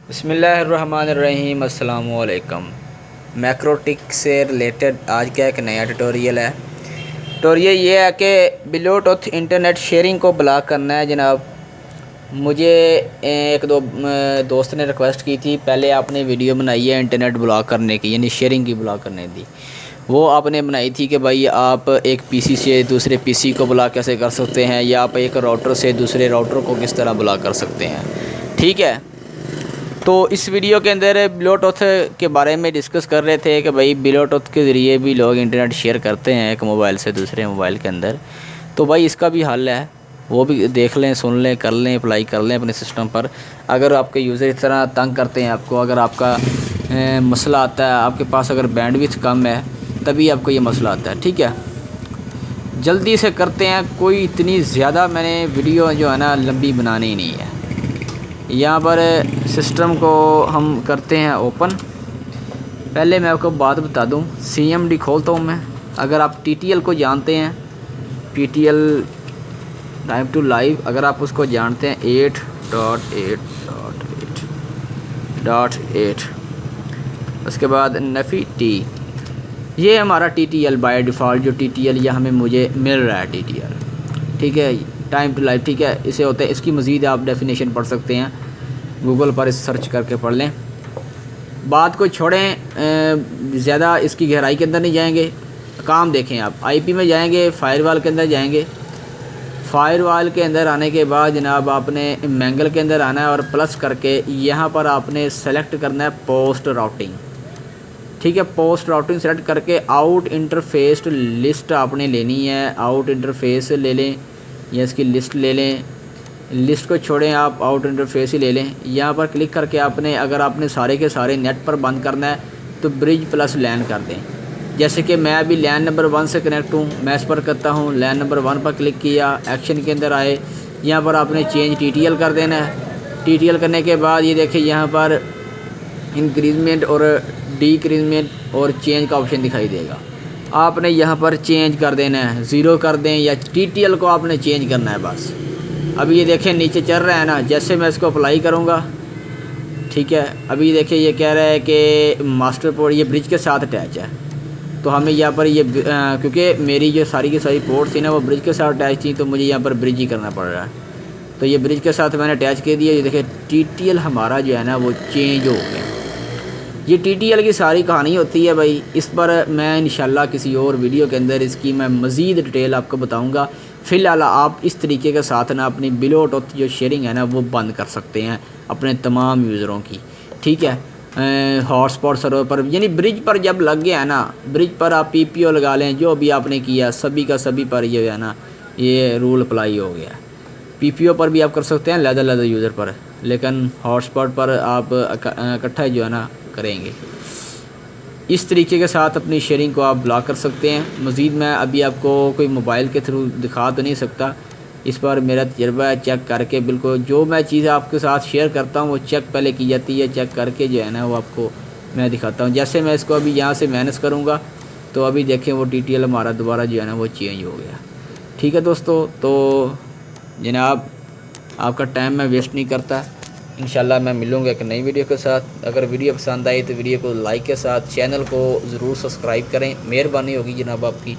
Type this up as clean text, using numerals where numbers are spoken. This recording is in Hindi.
बिस्मिल्लाहिर्रहमानिर्रहीम अस्सलामुअलैकुम। मैक्रोटिक से रिलेटेड आज का एक नया ट्यूटोरियल है। ट्यूटोरियल ये है कि ब्लूटूथ इंटरनेट शेयरिंग को ब्लॉक करना है जनाब। मुझे एक दो दोस्त ने रिक्वेस्ट की थी, पहले आपने वीडियो बनाई है इंटरनेट ब्लॉक करने की, यानी शेयरिंग की ब्लॉक करने की। वो आपने बनाई थी कि भाई आप एक पीसी से दूसरे पीसी को ब्लॉक कैसे कर सकते हैं, या आप एक राउटर से दूसरे राउटर को किस तरह ब्लॉक कर सकते हैं। ठीक है, तो इस वीडियो के अंदर ब्लूटूथ के बारे में डिस्कस कर रहे थे कि भाई ब्लूटूथ के ज़रिए भी लोग इंटरनेट शेयर करते हैं एक मोबाइल से दूसरे मोबाइल के अंदर। तो भाई इसका भी हल है, वो भी देख लें, सुन लें, कर लें, अप्लाई कर लें अपने सिस्टम पर। अगर आपके यूज़र इस तरह तंग करते हैं आपको, अगर आपका मसला आता है, आपके पास अगर बैंडविड्थ कम है, तभी आपको ये मसला आता है। ठीक है, जल्दी से करते हैं, कोई इतनी ज़्यादा मैंने वीडियो जो है ना लंबी बनानी नहीं है। यहाँ पर सिस्टम को हम करते हैं ओपन। पहले मैं आपको बात बता दूं, CMD खोलता हूँ मैं। अगर आप TTL को जानते हैं, TTL टाइम टू लाइव, अगर आप उसको जानते हैं 8.8.8.8, उसके बाद नफ़ी टी, ये हमारा TTL बाय डिफ़ॉल्ट जो TTL या हमें मुझे मिल रहा है TTL। ठीक है, टाइम टू लाइव। ठीक है, इसे होता है, इसकी मज़ीद आप डेफिनेशन पढ़ सकते हैं, गूगल पर इस सर्च करके पढ़ लें। बात को छोड़ें, ज़्यादा इसकी गहराई के अंदर नहीं जाएंगे। काम देखें आप, IP में जाएंगे, फायरवॉल के अंदर जाएंगे। फायरवॉल के अंदर आने के बाद जनाब आपने मैंगल के अंदर आना है और प्लस करके यहाँ पर आपने सेलेक्ट करना है पोस्ट राउटिंग। ठीक है, पोस्ट राउटिंग सेलेक्ट करके आउट इंटरफेस लिस्ट आपने लेनी है। आउट इंटरफेस ले लें या इसकी लिस्ट ले लें, लिस्ट को छोड़ें, आप आउट इंटरफेस ही ले लें। यहाँ पर क्लिक करके आपने, अगर आपने सारे के सारे नेट पर बंद करना है तो ब्रिज प्लस लैन कर दें। जैसे कि मैं अभी लैन नंबर 1 से कनेक्ट हूँ, मैं इस पर करता हूँ। लैन नंबर 1 पर क्लिक किया, एक्शन के अंदर आए, यहाँ पर आपने चेंज TTL कर देना है। TTL करने के बाद ये देखिए यहाँ पर इंक्रीजमेंट और डिक्रीजमेंट और चेंज का ऑप्शन दिखाई देगा। आपने यहाँ पर चेंज कर देना है, 0 कर दें, या TTL को आपने चेंज करना है बस। अभी ये देखें नीचे चल रहा है ना, जैसे मैं इसको अप्लाई करूँगा, ठीक है, अभी देखिए ये कह रहा है कि मास्टर पोर्ट ये ब्रिज के साथ अटैच है। तो हमें यहाँ पर ये क्योंकि मेरी जो सारी की सारी पोर्ट थी ना वो ब्रिज के साथ अटैच थी, तो मुझे यहाँ पर ब्रिज ही करना पड़ रहा है। तो ये ब्रिज के साथ मैंने अटैच कर दिया। ये देखिए TTL हमारा जो है ना वो चेंज हो गया। ये TTL की सारी कहानी होती है भाई। इस पर मैं इंशाल्लाह किसी और वीडियो के अंदर इसकी मैं मज़ीद डिटेल आपको बताऊंगा। फ़िलहाल आप इस तरीके के साथ ना अपनी ब्लूटूथ जो शेयरिंग है ना वो बंद कर सकते हैं अपने तमाम यूज़रों की। ठीक है, हॉटस्पॉट सर्वर पर, यानी ब्रिज पर जब लग गया है ना, ब्रिज पर आप PPO लगा लें, जो भी आपने किया सभी का सभी पर ये है ना ये रूल अप्लाई हो गया। PPO पर भी आप कर सकते हैं अलग-अलग यूज़र पर, लेकिन हॉटस्पॉट पर आप इकट्ठा जो है ना करेंगे। इस तरीके के साथ अपनी शेयरिंग को आप ब्लॉक कर सकते हैं। मज़ीद मैं अभी आपको कोई मोबाइल के थ्रू दिखा तो नहीं सकता, इस पर मेरा तजर्बा है, चेक करके बिल्कुल जो मैं चीज़ आपके साथ शेयर करता हूँ वो चेक पहले की जाती है, चेक करके जो है ना वो आपको मैं दिखाता हूँ। जैसे मैं इसको अभी यहाँ से मैनेज करूँगा तो अभी देखें वो TTL हमारा दोबारा जो है ना वो चेंज हो गया। ठीक है दोस्तों, तो जनाब आपका टाइम मैं वेस्ट नहीं करता। इंशाल्लाह मैं मिलूँगा एक नई वीडियो के साथ। अगर वीडियो पसंद आई तो वीडियो को लाइक के साथ चैनल को ज़रूर सब्सक्राइब करें, मेहरबानी होगी जनाब आपकी।